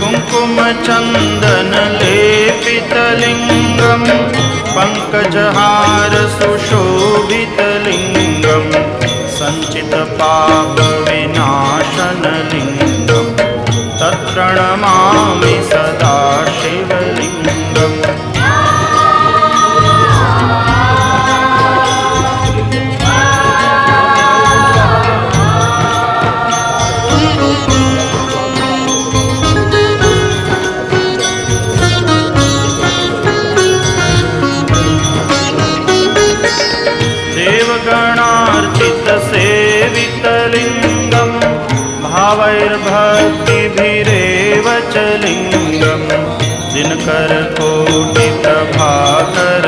कुङ्कुमचन्दनलेपितलिङ्गं पङ्कजहारसुशोभितलिङ्गं सञ्चितपापविनाशनलिङ्गं तत्प्रणमामि सदा शिवलिङ्गम्। देवगणार्चितसेवितलिङ्गं भावैर्भक्तिभिरेव च लिङ्गं दिनकरकोटिप्रभाकर